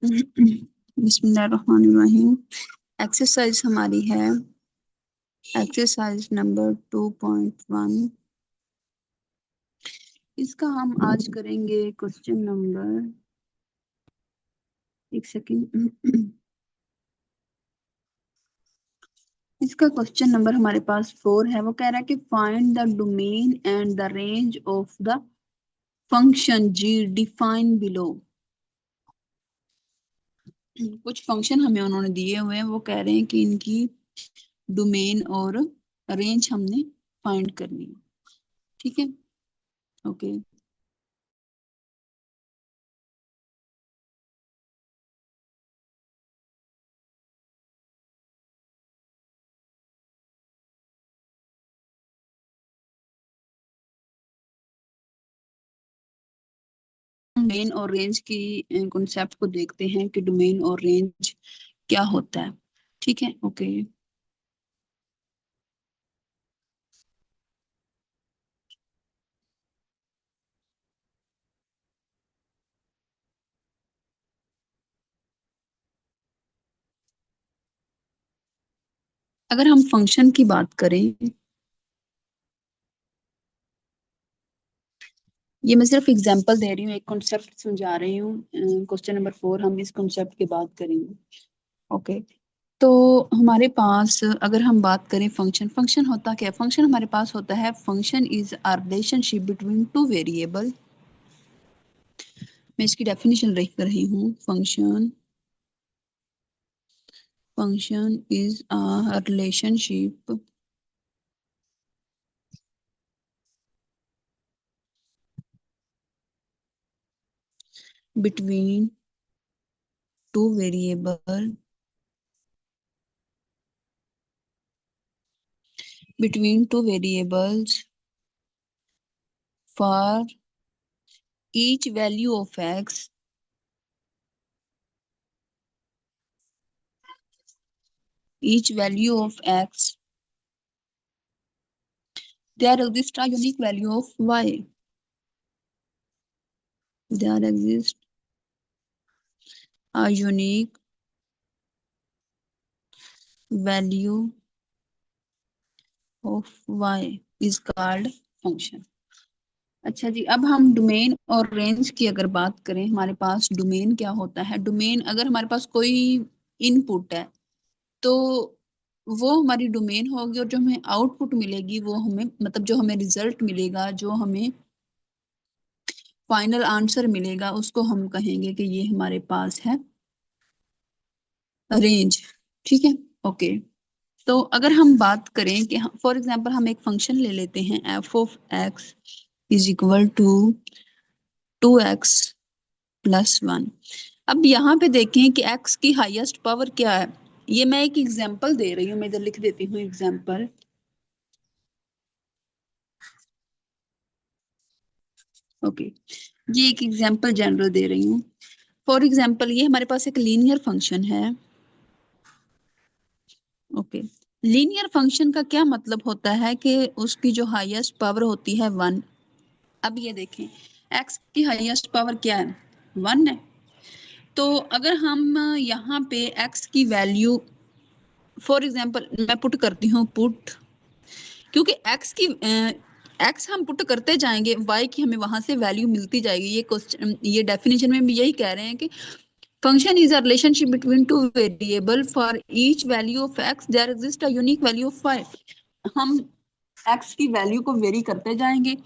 बिस्मिल्लाहिर्रहमानिर्रहीम। एक्सरसाइज हमारी है एक्सरसाइज नंबर 2.1। इसका हम आज करेंगे क्वेश्चन नंबर, एक सेकेंड। इसका क्वेश्चन नंबर हमारे पास 4 है। वो कह रहा है कि find the domain and the range of the function G define below. कुछ फंक्शन हमें उन्होंने दिए हुए हैं, वो कह रहे हैं कि इनकी डोमेन और रेंज हमने फाइंड करनी है। ठीक है, ओके। डोमेन और रेंज की कॉन्सेप्ट को देखते हैं कि डोमेन और रेंज क्या होता है। ठीक है, ओके। अगर हम फंक्शन की बात करें, ये मैं सिर्फ एग्जांपल दे रही हूँ, एक कॉन्सेप्ट समझा रही हूँ। क्वेश्चन नंबर 4 हम इस कॉन्सेप्ट की बात करेंगे। ओके, तो हमारे पास अगर हम बात करें फंक्शन, फंक्शन होता क्या है? फंक्शन हमारे पास होता है, function is a relationship between two variable. मैं इसकी डेफिनेशन लिख रही हूँ। Function is a relationship between two variable between two variables for each value of x, each value of x there exists a unique value of y. There exists a unique value of y is called function. अच्छा जी, अब हम domain और range की अगर बात करें, हमारे पास domain क्या होता है? डोमेन, अगर हमारे पास कोई इनपुट है तो वो हमारी डोमेन होगी, और जो हमें आउटपुट मिलेगी वो हमें, मतलब जो हमें रिजल्ट मिलेगा, जो हमें फाइनल आंसर मिलेगा, उसको हम कहेंगे कि ये हमारे पास है रेंज। ठीक है, ओके। तो अगर हम बात करें कि फॉर एग्जांपल हम एक फंक्शन ले लेते हैं, F of X is equal to 2x+1। अब यहाँ पे देखें कि x की हाईएस्ट पावर क्या है। ये मैं एक एग्जांपल दे रही हूँ, मैं इधर लिख देती हूँ एग्जांपल। ओके, ये एक एग्जांपल जनरल दे रही हूँ। फॉर एग्जांपल ये हमारे पास एक लीनियर फंक्शन है। ओके, लीनियर फंक्शन का क्या मतलब होता है कि उसकी जो हाईएस्ट पावर होती है 1। अब ये देखें, x की हाईएस्ट पावर क्या है? 1 है। तो अगर हम यहाँ पे x की वैल्यू, फॉर एग्जांपल मैं पुट करती हूँ पुट, क्योंकि x हम पुट करते जाएंगे, y की हमें वहां से वैल्यू मिलती जाएगी। ये क्वेश्चन, ये डेफिनेशन में भी यही कह रहे हैं कि function is a relationship between two variable for each value of x there exists a unique value of y। हम x की वैल्यू को वेरी करते जाएंगे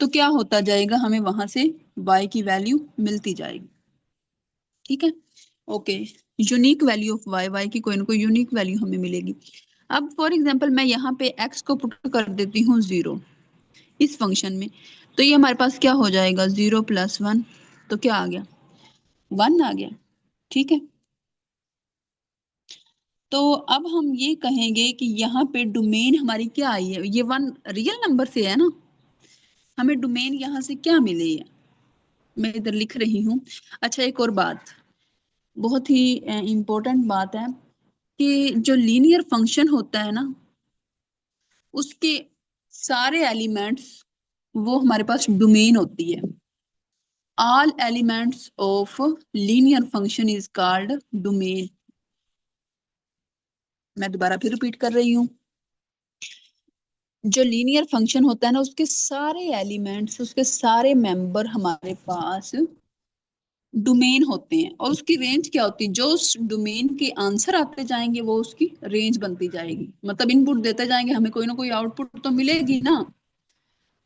तो क्या होता जाएगा, हमें वहां से y की वैल्यू मिलती जाएगी। ठीक है, okay. Unique value of y, y की कोई ना कोई यूनिक वैल्यू हमें मिलेगी। अब फॉर एग्जांपल मैं यहाँ पे x को पुट कर देती हूँ 0 इस फंक्शन में, तो ये हमारे पास क्या हो जाएगा? 0+1, तो क्या आ गया? 1 आ गया। ठीक है, तो अब हम ये कहेंगे कि यहाँ पे डोमेन हमारी क्या आई है? ये 1 रियल नंबर से है ना, हमें डोमेन यहाँ से क्या मिली है? मैं इधर लिख रही हूँ। अच्छा, एक और बात, बहुत ही इंपॉर्टेंट बात है कि जो लीनियर फंक्शन होता है ना, उसके सारे एलिमेंट्स वो हमारे पास डोमेन होती है। All elements of linear function is called domain. मैं दोबारा फिर रिपीट कर रही हूँ। जो लीनियर फंक्शन होता है ना, उसके सारे एलिमेंट्स, उसके सारे मेंबर हमारे पास डोमेन होते हैं। और उसकी रेंज क्या होती है? जो उस डोमेन के आंसर आते जाएंगे वो उसकी रेंज बनती जाएगी। मतलब इनपुट देते जाएंगे, हमें कोई ना कोई आउटपुट तो मिलेगी ना।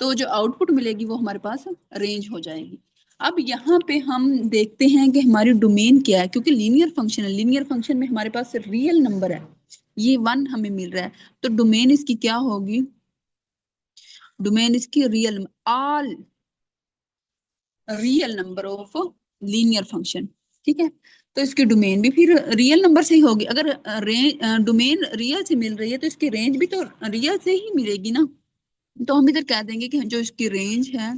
तो जो आउटपुट मिलेगी वो हमारे पास रेंज हो जाएगी। अब यहाँ पे हम देखते हैं कि हमारी डोमेन क्या है, क्योंकि लीनियर फंक्शन है। लीनियर फंक्शन में हमारे पास रियल नंबर है, ये वन हमें मिल रहा है। तो डोमेन इसकी क्या होगी? डोमेन इसकी real, all real number of linear function. ठीक है। तो इसकी डोमेन भी फिर रियल नंबर से ही होगी। अगर डोमेन रियल से मिल रही है तो इसकी रेंज भी तो रियल से ही मिलेगी ना। तो हम इधर कह देंगे कि जो इसकी रेंज है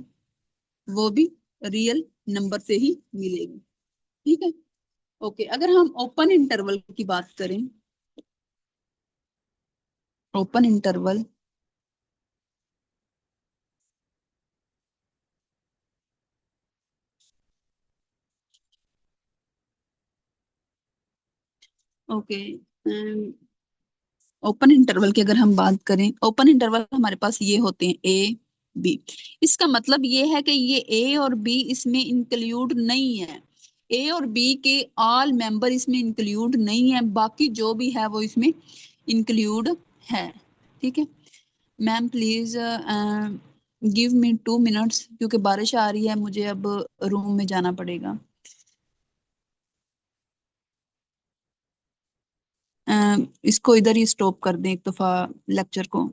वो भी रियल नंबर से ही मिलेगी। ठीक है। ओके, अगर हम ओपन इंटरवल की बात करें, open interval, okay, open interval की अगर हम बात करें, ओपन इंटरवल हमारे पास ये होते हैं ए बी। इसका मतलब ये है कि ये ए और बी इसमें इंक्लूड नहीं है। ए और बी के ऑल मेंबर इसमें इंक्लूड नहीं है, बाकी जो भी है वो इसमें इंक्लूड है। ठीक है। Ma'am please give me 2 minutes, क्योंकि बारिश आ रही है, मुझे अब रूम में जाना पड़ेगा। इसको इधर ही स्टॉप कर दें एक दफा, लेक्चर को।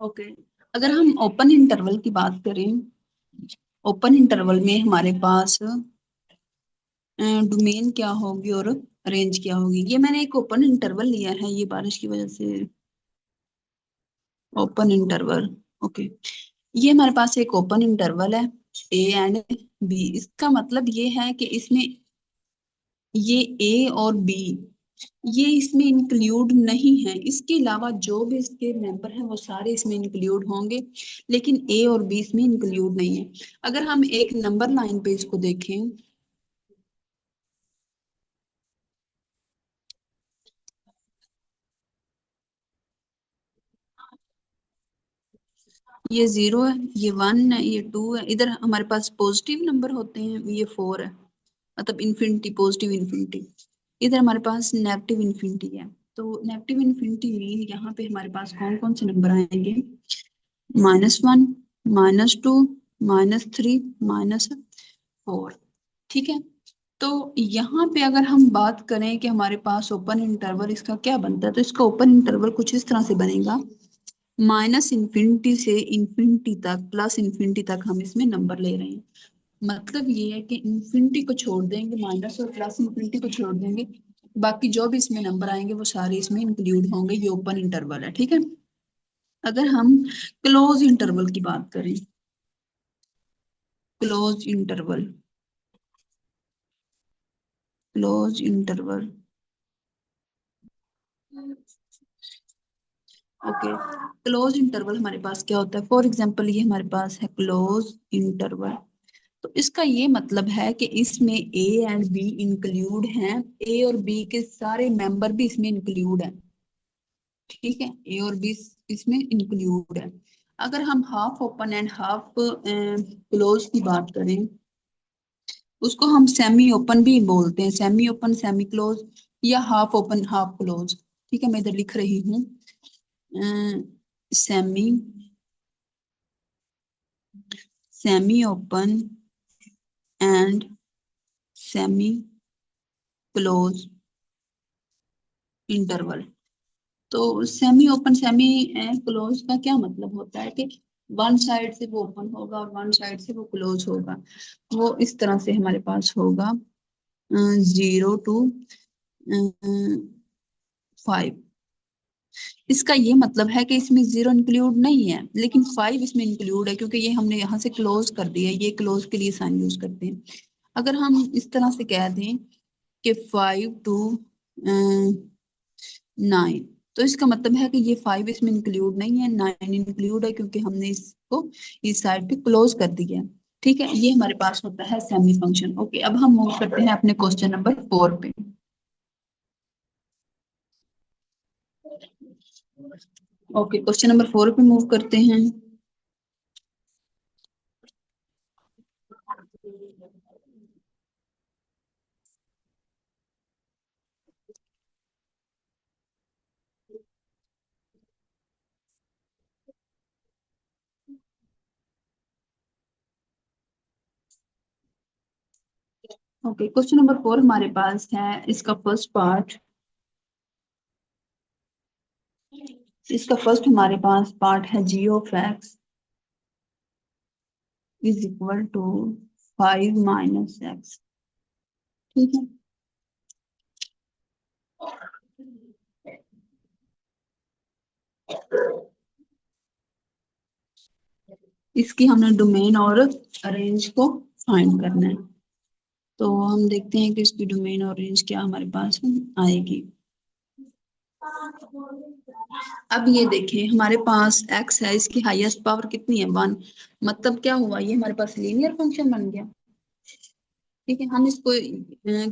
ओके, अगर हम ओपन इंटरवल की बात करें, ओपन इंटरवल में हमारे पास डोमेन क्या होगी और रेंज क्या होगी। ये मैंने एक ओपन इंटरवल लिया है, ये बारिश की वजह से ओपन इंटरवल। ओके, ये हमारे पास एक ओपन इंटरवल है, ए एंड बी। इसका मतलब ये है कि इसमें ये ए और बी ये इसमें इंक्लूड नहीं है, इसके अलावा जो भी इसके मेंबर हैं वो सारे इसमें इंक्लूड होंगे, लेकिन ए और बी इसमें इंक्लूड नहीं है। अगर हम एक नंबर लाइन पे इसको देखें, ये 0 है, ये 1 है, ये 2 है, इधर हमारे पास पॉजिटिव नंबर होते हैं, ये 4 है, मतलब इन्फिनिटी, पॉजिटिव इन्फिनिटी। इधर हमारे पास नेगेटिव इन्फिनिटी है। तो नेगेटिव इन्फिनिटी मीन यहाँ पे हमारे पास कौन कौन से नंबर आएंगे? -1, -2, -3, -4। ठीक है। तो यहाँ पे अगर हम बात करें कि हमारे पास ओपन इंटरवल इसका क्या बनता है, तो इसका ओपन इंटरवल कुछ इस तरह से बनेगा, -इन्फिनिटी से इन्फिनिटी तक, +इन्फिनिटी तक हम इसमें नंबर ले रहे हैं। मतलब ये है कि इन्फिनिटी को छोड़ देंगे, माइनस और +इन्फिनिटी को छोड़ देंगे, बाकी जो भी इसमें नंबर आएंगे वो सारे इसमें इंक्लूड होंगे। ये ओपन इंटरवल है, ठीक है। अगर हम क्लोज इंटरवल की बात करें, close interval, close interval, okay, close interval हमारे पास क्या होता है? फॉर एग्जांपल ये हमारे पास है क्लोज इंटरवल। तो इसका ये मतलब है कि इसमें ए एंड बी इंक्लूड हैं, ए और बी के सारे मेंबर भी इसमें इंक्लूड हैं। ठीक है, ए और बी इसमें इंक्लूड है। अगर हम half open and half close की बात करें, उसको हम सेमी ओपन भी बोलते हैं, सेमी ओपन, सेमी क्लोज, या हाफ ओपन हाफ क्लोज। ठीक है, मैं इधर लिख रही हूँ semi, semi open and semi close interval. तो सेमी ओपन सेमी क्लोज का क्या मतलब होता है कि वन साइड से वो ओपन होगा और वन साइड से वो क्लोज होगा। वो इस तरह से हमारे पास होगा 0 to 5। इसका ये मतलब है कि इसमें 0 इंक्लूड नहीं है, लेकिन 5 इसमें इंक्लूड है, क्योंकि ये हमने यहाँ से क्लोज कर दिया, ये क्लोज के लिए साइन यूज करते हैं। अगर हम इस तरह से कह दें कि 5 to 9, तो इसका मतलब है कि ये 5 इसमें इंक्लूड नहीं है, 9 इंक्लूड है, क्योंकि हमने इसको इस साइड पे क्लोज कर दिया है। ठीक है, ये हमारे पास होता है सेमी फंक्शन। ओके, अब हम मूव करते हैं अपने क्वेश्चन नंबर 4 पे। ओके, क्वेश्चन नंबर 4 पे मूव करते हैं। ओके, क्वेश्चन नंबर 4 हमारे पास है, इसका फर्स्ट पार्ट, इसका फर्स्ट हमारे पास पार्ट है g(x) = 5 - x। ठीक है, इसकी हमने डोमेन और रेंज को फाइंड करना है। तो हम देखते हैं कि इसकी डोमेन और रेंज क्या हमारे पास आएगी। अब ये देखें, हमारे पास x है, इसकी हाईएस्ट पावर कितनी है? 1। मतलब क्या हुआ, ये हमारे पास लीनियर फंक्शन बन गया। ठीक है, हम इसको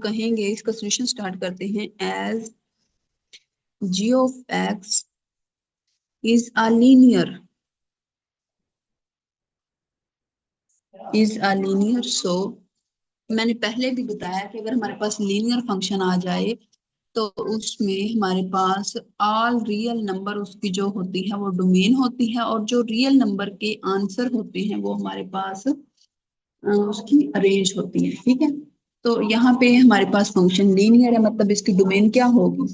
कहेंगे, इसका सोल्यूशन स्टार्ट करते हैं, as g(x) is a linear, so मैंने पहले भी बताया कि अगर हमारे पास लीनियर फंक्शन आ जाए तो उसमें हमारे पास ऑल रियल नंबर उसकी जो होती है वो डोमेन होती है, और जो रियल नंबर के आंसर होते हैं वो हमारे पास उसकी रेंज होती है। ठीक है, तो यहाँ पे हमारे पास फंक्शन लीनियर है, मतलब इसकी डोमेन क्या होगी?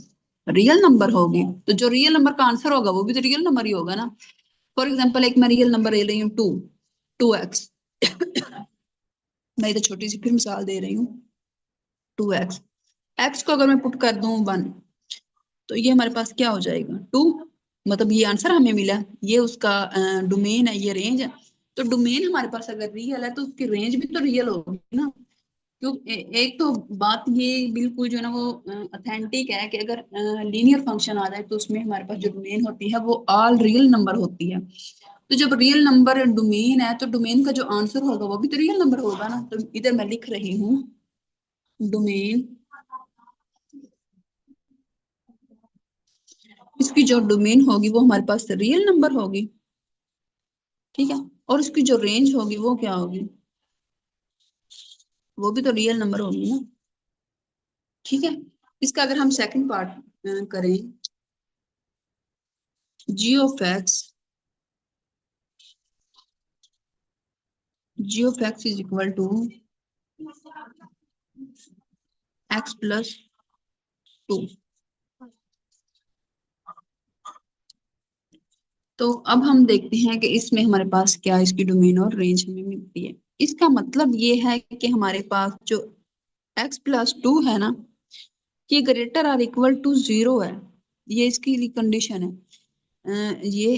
रियल नंबर होगी। तो जो रियल नंबर का आंसर होगा वो भी तो रियल नंबर ही होगा ना। फॉर एग्जाम्पल, एक मैं रियल नंबर ले रही हूँ 2x। मैं इधर छोटी सी फिर मिसाल दे रही हूँ, 2x, x को अगर मैं पुट कर दूं 1, तो ये हमारे पास क्या हो जाएगा? 2। मतलब ये आंसर हमें मिला, ये उसका डोमेन है, ये रेंज है। तो डोमेन हमारे पास अगर रियल है तो उसकी रेंज भी तो रियल होगी ना। क्यों एक तो बात ये बिल्कुल जो है ना वो ऑथेंटिक है कि अगर लीनियर फंक्शन आ जाए तो उसमें हमारे पास जो डोमेन होती है वो ऑल रियल नंबर होती है। तो जब रियल नंबर डोमेन है तो डोमेन का जो आंसर होगा वो भी तो रियल नंबर होगा ना। तो इधर मैं लिख रही हूँ डोमेन, इसकी जो डोमेन होगी वो हमारे पास रियल नंबर होगी। ठीक है। और इसकी जो रेंज होगी वो क्या होगी, वो भी तो रियल नंबर होगी ना। ठीक है। इसका अगर हम सेकंड पार्ट करें, G of X, G of X is equal to X plus 2। तो अब हम देखते हैं कि इसमें हमारे पास क्या इसकी डोमेन और रेंज हमें मिलती है। इसका मतलब ये है कि हमारे पास जो एक्स प्लस 2 है ना, ये ग्रेटर और इक्वल टू 0 है। ये इसकी कंडीशन है। ये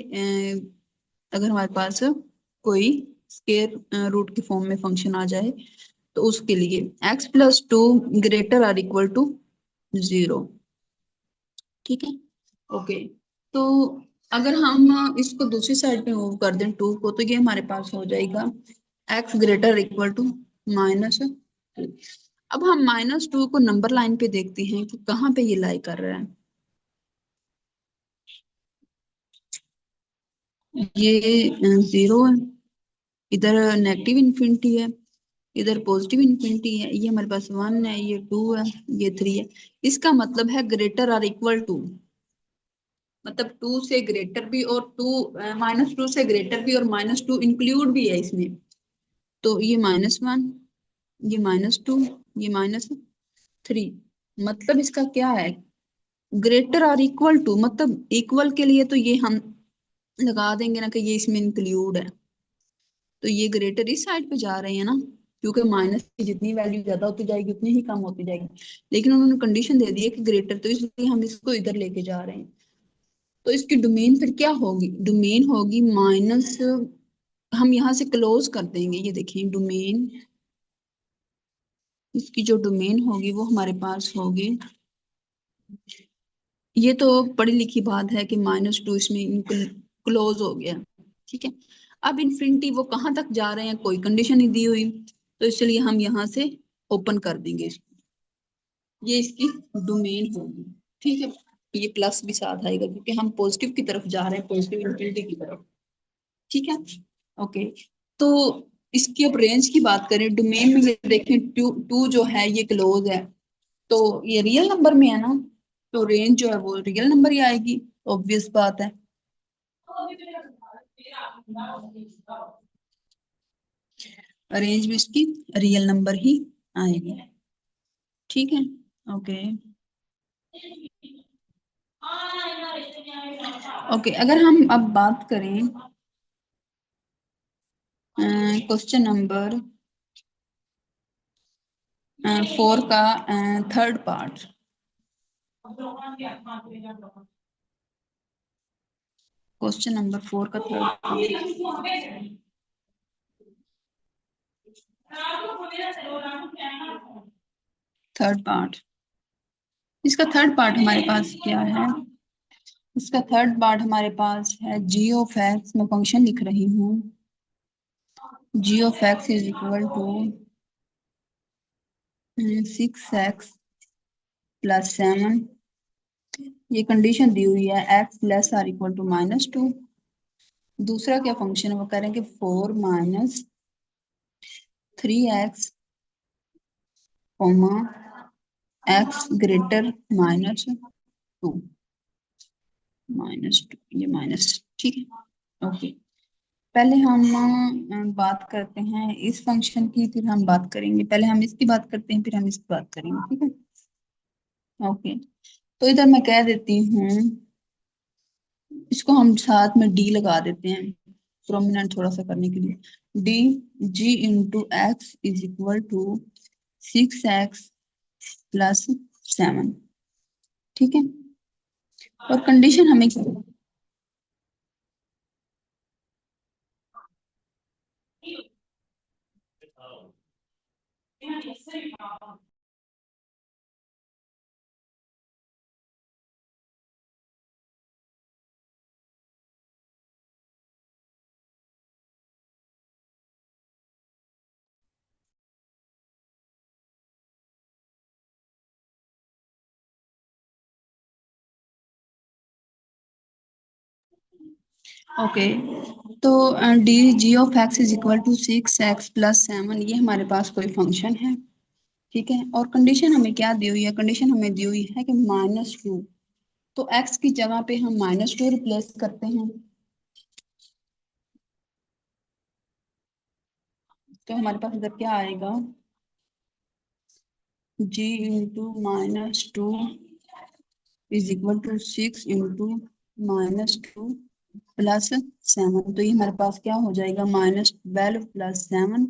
अगर हमारे पास कोई स्केयर रूट के फॉर्म में फंक्शन आ जाए तो उसके लिए एक्स प्लस 2 ग्रेटर और इक्वल टू 0। ठीक है। ओके। तो अगर हम इसको दूसरी साइड पे मूव कर दें 2 को, तो ये हमारे पास हो जाएगा एक्स ग्रेटर इक्वल टू -2। अब हम -2 को नंबर लाइन पे देखते हैं कि कहाँ पे ये लाई कर रहा है। ये 0 है, इधर नेगेटिव इन्फिनिटी है, इधर पॉजिटिव इन्फिनिटी है, ये हमारे पास 1 है, ये 2 है, ये 3 है। इसका मतलब है ग्रेटर और इक्वल टू, मतलब 2 से ग्रेटर भी और -2 से ग्रेटर भी और -2 इंक्लूड भी है इसमें। तो ये -1, ये -2, ये -3। मतलब इसका क्या है, ग्रेटर और इक्वल टू, मतलब इक्वल के लिए तो ये हम लगा देंगे ना कि ये इसमें इंक्लूड है। तो ये ग्रेटर इस साइड पे जा रहे हैं ना, क्योंकि माइनस की जितनी वैल्यू ज्यादा होती जाएगी उतनी ही कम होती जाएगी। लेकिन उन्होंने कंडीशन दे दी है कि ग्रेटर, तो इसलिए हम इसको इधर लेके जा रहे हैं। तो इसकी डोमेन फिर क्या होगी, डोमेन होगी माइनस, हम यहाँ से क्लोज कर देंगे। ये देखिए डोमेन, इसकी जो डोमेन होगी वो हमारे पास होगी, ये तो पढ़ी लिखी बात है कि -2 इसमें क्लोज हो गया। ठीक है। अब इन्फिनिटी वो कहाँ तक जा रहे हैं कोई कंडीशन नहीं दी हुई, तो इसलिए हम यहाँ से ओपन कर देंगे इसको। ये इसकी डोमेन होगी। ठीक है। ये प्लस भी साथ आएगा क्योंकि हम पॉजिटिव की तरफ जा रहे हैं, पॉजिटिव इन्फिनिटी की तरफ। ठीक है। ओके। तो इसकी अब रेंज की बात करें, डोमेन में ये देखें टू टू जो है ये क्लोज है, तो ये रियल नंबर में है ना, तो रेंज जो है वो रियल नंबर ही आएगी। ऑब्वियस बात है। रेंज भी इसकी रियल नंबर ही आएगी। ठीक है। ओके। ओके, अगर हम अब बात करें क्वेश्चन नंबर 4 का थर्ड पार्ट। क्वेश्चन नंबर 4 का थर्ड पार्ट, इसका थर्ड पार्ट हमारे पास क्या है, इसका थर्ड पार्ट हमारे पास है जी ऑफ एक्स। मैं फंक्शन लिख रही हूँ, G of X is equal to 6x+7। ये कंडीशन दी हुई है X less or equal to -2। दूसरा क्या फंक्शन है वो कह रहे हैं कि 4 - 3x, एक्स ग्रेटर -2, ये माइनस। ठीक है। ओके। पहले हम बात करते हैं इस फंक्शन की, फिर हम बात करेंगे, पहले हम इसकी बात करते हैं फिर हम इसकी बात करेंगे। ठीक है। ओके। तो इधर मैं कह देती हूँ, इसको हम साथ में डी लगा देते हैं प्रोमिनेंट थोड़ा सा करने के लिए। D G into X is equal to 6x+7। ठीक है। और कंडीशन हमें ओके, तो D G of X is equal to 6x + 7, ये हमारे पास कोई फंक्शन है। ठीक है, और कंडीशन हमें क्या दी हुई है? कंडीशन हमें दी हुई है कि -2, तो x की जगह पे हम -2 रिप्लेस करते हैं, तो हमारे पास इधर क्या आएगा? g × -2 इज इक्वल टू 6 × -2 + 7, तो ये हमारे पास क्या हो जाएगा? -12 + 7,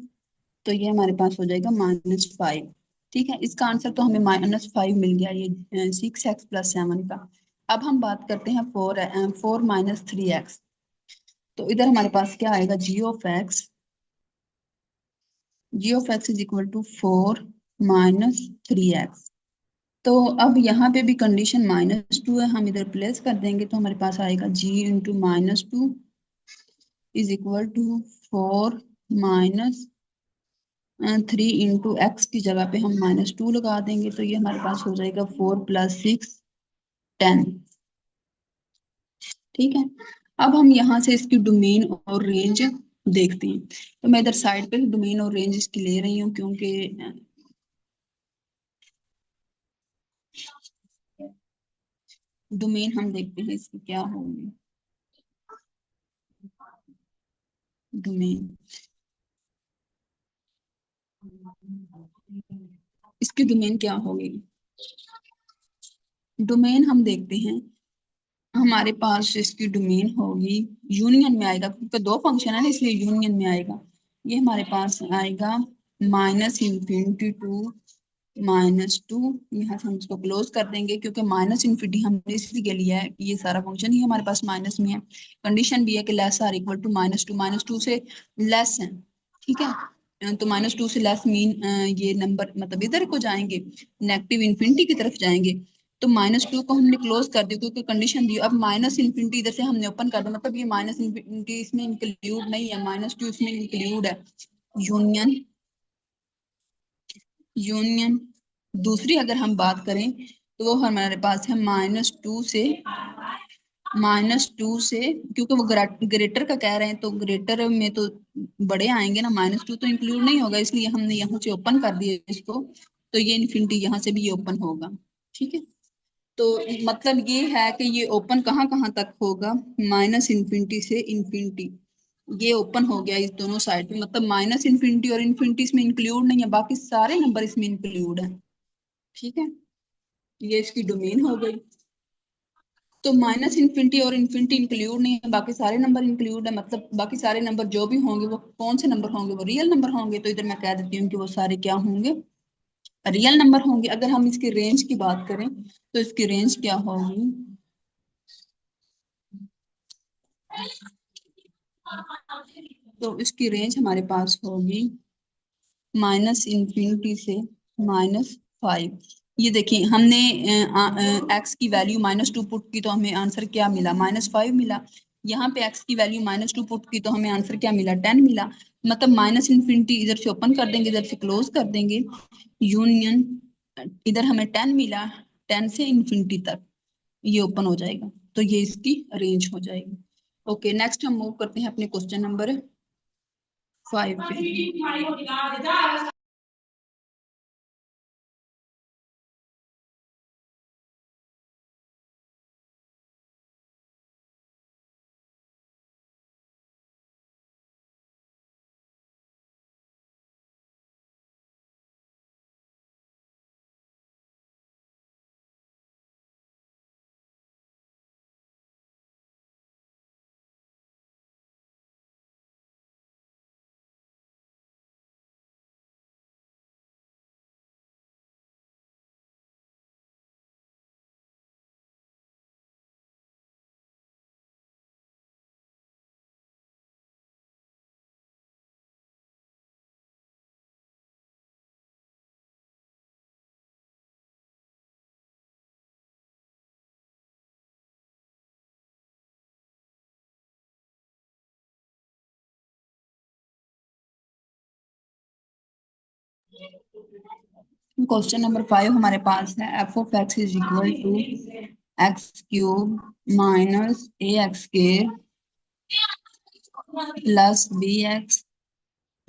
तो ये हमारे पास हो जाएगा -5। ठीक है, इसका आंसर तो हमें -5 मिल गया, ये 6x + 7 का। अब हम बात करते हैं 4 - 3x, तो इधर हमारे पास क्या आएगा? g of x is equal to 4 - 3x। तो अब यहाँ पे भी कंडीशन -2 है, हम इधर प्लेस कर देंगे, तो हमारे पास आएगा g × -2 is equal to 4 - 3 × x की जगह पे हम -2 लगा देंगे, तो ये हमारे पास हो जाएगा 4 + 6 10। ठीक है, अब हम यहाँ से इसकी डोमेन और रेंज देखते हैं। तो मैं इधर साइड पे डोमेन और रेंज इसकी ले रही हूँ, क्योंकि डोमेन हम देखते हैं इसकी क्या होगी। डोमेन, इसकी डोमेन क्या होगी? डोमेन हम देखते हैं, हमारे पास इसकी डोमेन होगी, यूनियन में आएगा, क्योंकि दो फंक्शन है ना, इसलिए यूनियन में आएगा। ये हमारे पास आएगा -∞ to -2, यहाँ से हम इसको क्लोज कर देंगे, क्योंकि -∞ हमने इसलिए लिया है कि ये सारा फंक्शन ही हमारे पास माइनस में है। कंडीशन भी है कि लेस आर इक्वल टू -2, -2 से लेस है। ठीक है, तो -2 से लेस मीन ये नंबर मतलब इधर को जाएंगे, नेगेटिव इन्फिनिटी की तरफ जाएंगे। तो -2 को हमने क्लोज कर दिया, क्योंकि कंडीशन दी। अब -∞ इधर से हमने ओपन कर दिया, मतलब ये -∞ इसमें इंक्लूड नहीं है, -2 इसमें इंक्लूड है। यूनियन, यूनियन दूसरी अगर हम बात करें, तो वो हमारे पास है -2 से, क्योंकि वो ग्रेटर का कह रहे हैं, तो ग्रेटर में तो बड़े आएंगे ना, -2 तो इंक्लूड नहीं होगा, इसलिए हमने यहाँ से ओपन कर दिया इसको, तो ये इन्फिनिटी यहाँ से भी ये ओपन होगा। ठीक है, तो मतलब ये है कि ये ओपन कहाँ कहाँ तक होगा? -∞ से इन्फिनिटी, ये ओपन हो गया इस दोनों साइड पे, मतलब -∞ और इन्फिनिटी इसमें इंक्लूड नहीं है, बाकी सारे नंबर इसमें इंक्लूड है। ठीक है, ये इसकी डोमेन हो गई। तो -∞ और इन्फिनिटी इंक्लूड नहीं है, बाकी सारे नंबर इंक्लूड है, मतलब बाकी सारे नंबर जो भी होंगे वो कौन से नंबर होंगे? वो रियल नंबर होंगे, तो इधर मैं कह देती हूँ कि वो सारे क्या होंगे? रियल नंबर होंगे। अगर हम इसकी रेंज की बात करें, तो इसकी रेंज क्या होगी? तो इसकी रेंज हमारे पास होगी -∞ से -5। ये देखिए, हमने एक्स की वैल्यू -2 पुट की, तो हमें आंसर क्या मिला? -5 मिला। यहाँ पे एक्स की वैल्यू -2 पुट की, तो हमें आंसर क्या मिला? 10 मिला। मतलब -∞ इधर से ओपन कर देंगे, इधर से क्लोज कर देंगे, यूनियन इधर हमें 10 मिला, 10 से इन्फिनिटी तक ये ओपन हो जाएगा, तो ये इसकी रेंज हो जाएगी। ओके, नेक्स्ट हम मूव करते हैं अपने क्वेश्चन नंबर 5 पे। क्वेश्चन नंबर 5 हमारे पास है F of X is equal to X cube minus A X के प्लस बी एक्स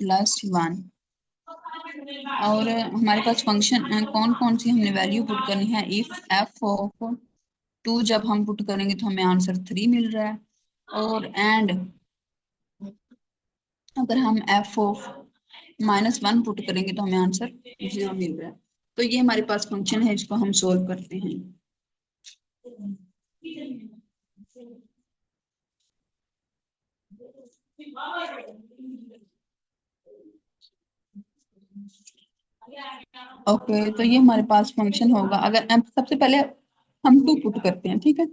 प्लस 1। और हमारे पास फंक्शन कौन कौन सी हमने वैल्यू पुट करनी है। इफ एफ ऑफ 2 जब हम पुट करेंगे तो हमें आंसर 3 मिल रहा है। और एंड अगर हम एफ ऑफ -1 पुट करेंगे तो हमें आंसर 0 मिल रहा है। तो ये हमारे पास फंक्शन है, इसको हम सोल्व करते हैं। ओके तो ये हमारे पास फंक्शन होगा। अगर सबसे पहले हम 2 पुट करते हैं, ठीक है।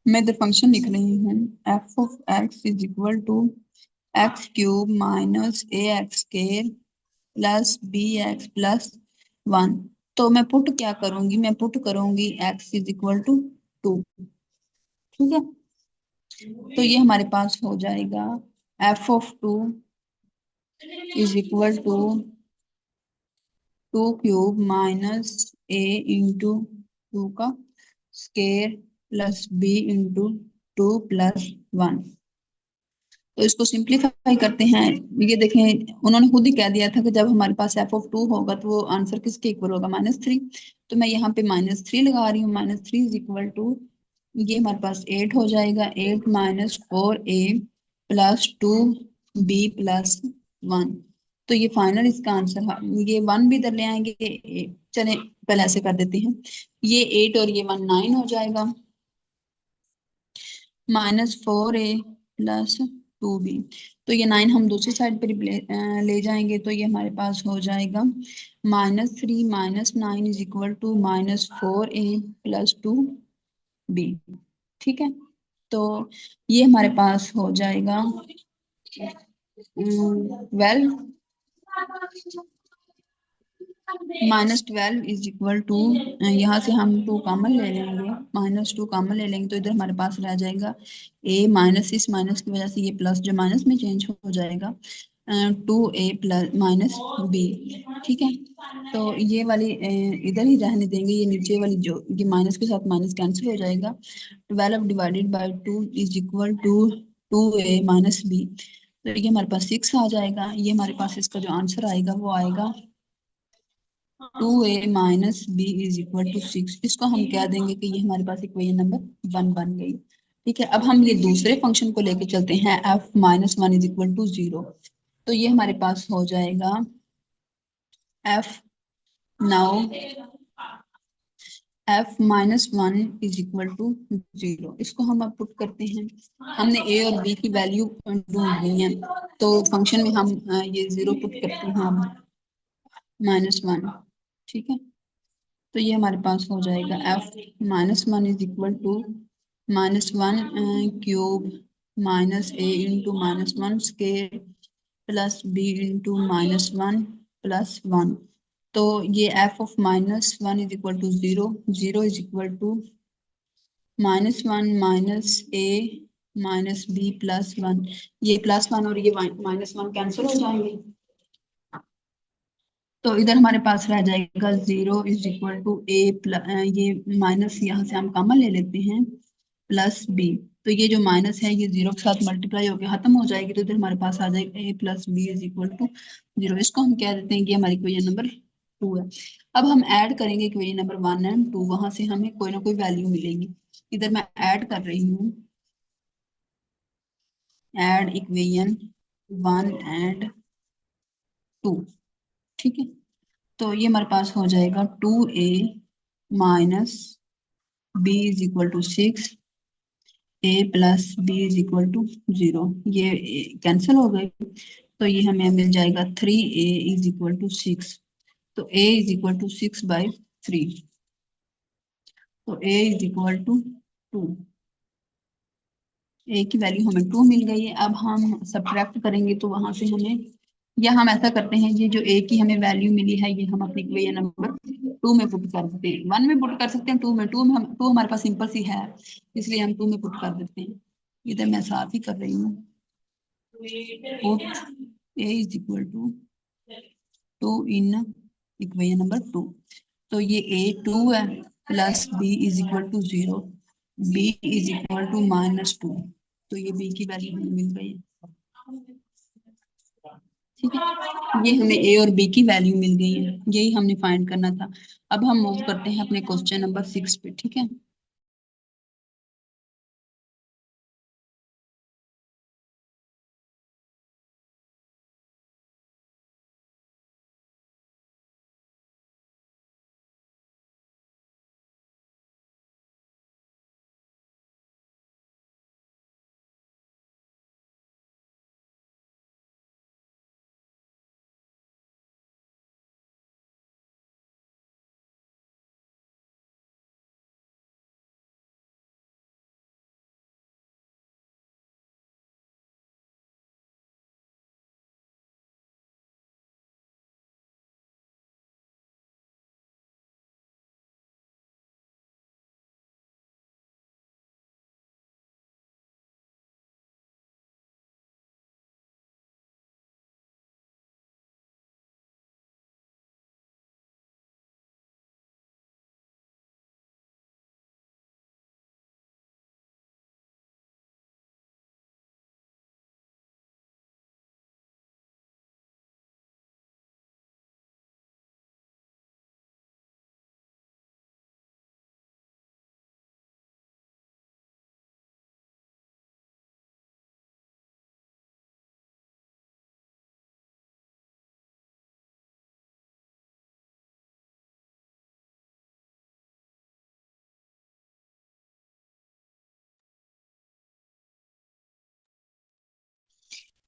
मैं इधर फंक्शन लिख रही हूँ। F of X is equal to X cube minus A X के प्लस बी एक्स प्लस 1। तो मैं पुट क्या करूंगी, मैं पुट करूंगी एक्स इज इक्वल टू 2, ठीक है। तो ये हमारे पास हो जाएगा F of 2 is equal to 2 cube minus A into 2 का square plus B into 2 plus 1। तो इसको सिंप्लीफाई करते हैं। ये देखें, उन्होंने खुद ही कह दिया था कि जब हमारे पास एफ ऑफ 2 होगा तो वो आंसर किसके इक्वल होगा, -3। तो मैं यहाँ पे -3 लगा रही हूँ। -3 इज इक्वल टू, ये हमारे पास 8 हो जाएगा। 8 minus 4a plus 2b plus 1। तो ये फाइनल इसका आंसर है। ये 1 भी इधर ले आएंगे। चले पहले ऐसे कर देते हैं। ये 8 और ये 1 9 हो जाएगा। -4a plus 2b। तो ये 9 हम दूसरी साइड पर ले जाएंगे तो ये हमारे पास हो जाएगा -3 -9 is equal to -4a plus 2b, ठीक है। तो ये हमारे पास हो जाएगा 12। -12 इज इक्वल टू, यहाँ से हम 2 कॉमन ले लेंगे। -2 कॉमन ले लेंगे तो इधर हमारे पास रह जाएगा a माइनस, इस माइनस की वजह से ये प्लस जो माइनस में चेंज हो जाएगा 2a प्लस माइनस b, ठीक है। तो ये वाली इधर ही रहने देंगे। ये नीचे वाली जो ये माइनस के साथ माइनस कैंसिल हो जाएगा। 12 divided by 2 is equal to 2a minus b। तो ये हमारे पास 6 आ जाएगा। ये हमारे पास इसका जो आंसर आएगा वो आएगा 2a minus B is equal to 6। इसको हम कह देंगे कि ये हमारे पास इक्वेशन नंबर 1 बन गई, ठीक है। अब हम ये दूसरे फंक्शन को लेके चलते हैं f -1 इज इक्वल टू 0। तो ये हमारे पास हो जाएगा f now f -1 is equal to 0। इसको हम अब पुट करते हैं। हमने a और b की वैल्यू ढूंढनी है, तो फंक्शन में हम ये 0 पुट करते हैं अब -1, ठीक है। तो ये हमारे पास हो जाएगा f -1 is equal to -1 cube minus a into -1 square plus b into -1 plus 1। तो ये f of -1 is equal to 0। 0 is equal to -1 minus a minus b plus 1। ये +1 और ये -1 कैंसिल हो जाएंगे। तो इधर हमारे पास रह जाएगा 0 इज इक्वल टू ए ये माइनस यहाँ से हम कॉमन ले लेते हैं प्लस बी। तो ये जो माइनस है ये 0 के साथ मल्टीप्लाई होकर खत्म हो जाएगी। तो इधर हमारे पास आ जाएगा a plus B is equal to 0। इसको हम कह देते हैं कि हमारी इक्वेशन नंबर 2 है। अब हम ऐड करेंगे इक्वेशन नंबर 1 एंड 2, वहां से हमें कोई ना कोई वैल्यू मिलेगी। इधर मैं ऐड कर रही हूँ, ऐड इक्वेशन 1 एंड 2, ठीक है। तो ये हमारे पास हो जाएगा 2a minus b is equal to 6, a plus b is equal to 0। ये कैंसिल हो गए। तो ये हमें मिल जाएगा 3a इज इक्वल टू 6। तो a इज इक्वल टू 6/3। तो a is equal to 2। a की वैल्यू हमें 2 मिल गई है। अब हम सब्ट्रैक्ट करेंगे तो वहां से हमें, या हम ऐसा करते हैं, ये जो a की हमें वैल्यू मिली है ये हम अपनी इक्वेशन नंबर 2 में पुट कर देते हैं। 1 में पुट कर सकते हैं, 2 में, 2 में हम 2 हमारे पास सिंपल सी है, इसलिए हम 2 में पुट कर देते हैं। इधर मैं साफ ही कर रही हूँ। Put a is equal to in equation number 2। तो ये a 2 है plus b is equal to 0, b is equal to -2। तो ये b की वैल्यू हमें मिल गई है। ठीक है, ये हमें a और b की वैल्यू मिल गई है, यही हमने फाइंड करना था। अब हम मूव करते हैं अपने क्वेश्चन नंबर 6 पे। ठीक है,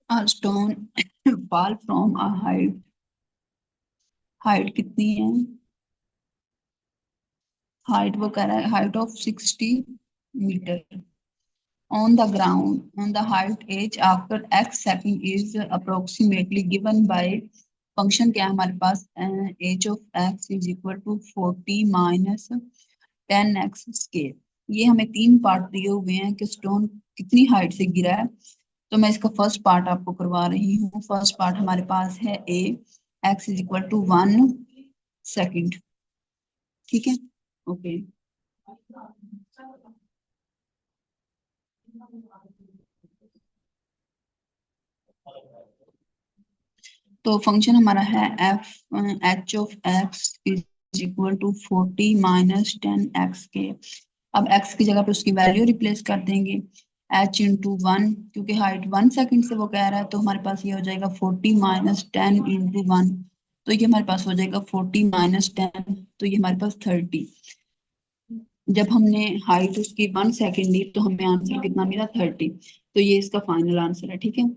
a stone fall from a height, height कितनी है, हाइट वो कह रहा है height of 60 metre on the ground on the height h after x second is approximately given by function क्या है हमारे पास, h of x is equal to 40 minus 10x square. ये हमें तीन पार्ट दिए हुए हैं कि स्टोन कितनी हाइट से गिरा है। तो मैं इसका फर्स्ट पार्ट आपको करवा रही हूँ। फर्स्ट पार्ट हमारे पास है a x is equal to 1 second. ठीक है, ओके। तो फंक्शन हमारा है F H of X is equal to 40 minus 10x के। अब x की जगह पे उसकी वैल्यू रिप्लेस कर देंगे h इंटू 1, क्योंकि हाइट 1 सेकंड से वो कह रहा है, तो हमारे पास ये हो जाएगा 40 माइनस 10 इंटू 1। तो ये हमारे पास हो जाएगा 40 माइनस 10, तो ये हमारे पास 30। जब हमने हाइट उसकी 1 सेकंड ली तो हमें आंसर कितना मिला, 30। तो ये इसका फाइनल आंसर है। ठीक है,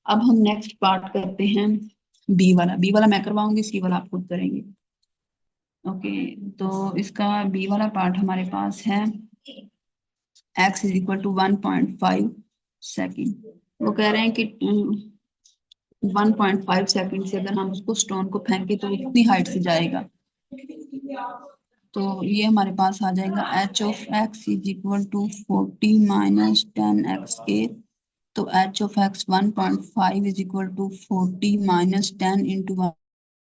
अब हम नेक्स्ट पार्ट करते हैं बी वाला। बी वाला मैं करवाऊंगी, सी वाला आप खुद करेंगे। ओके, तो इसका बी वाला पार्ट हमारे पास है x is equal to 1.5 second. वो कह रहे हैं कि 1.5 सेकेंड से अगर हम उसको स्टोन को फेंके तो वो कितनी हाइट से जाएगा। तो ये हमारे पास आ जाएगा h of x is equal to 40 minus 10x के। तो h of x 1.5 is equal to 40 minus 10 into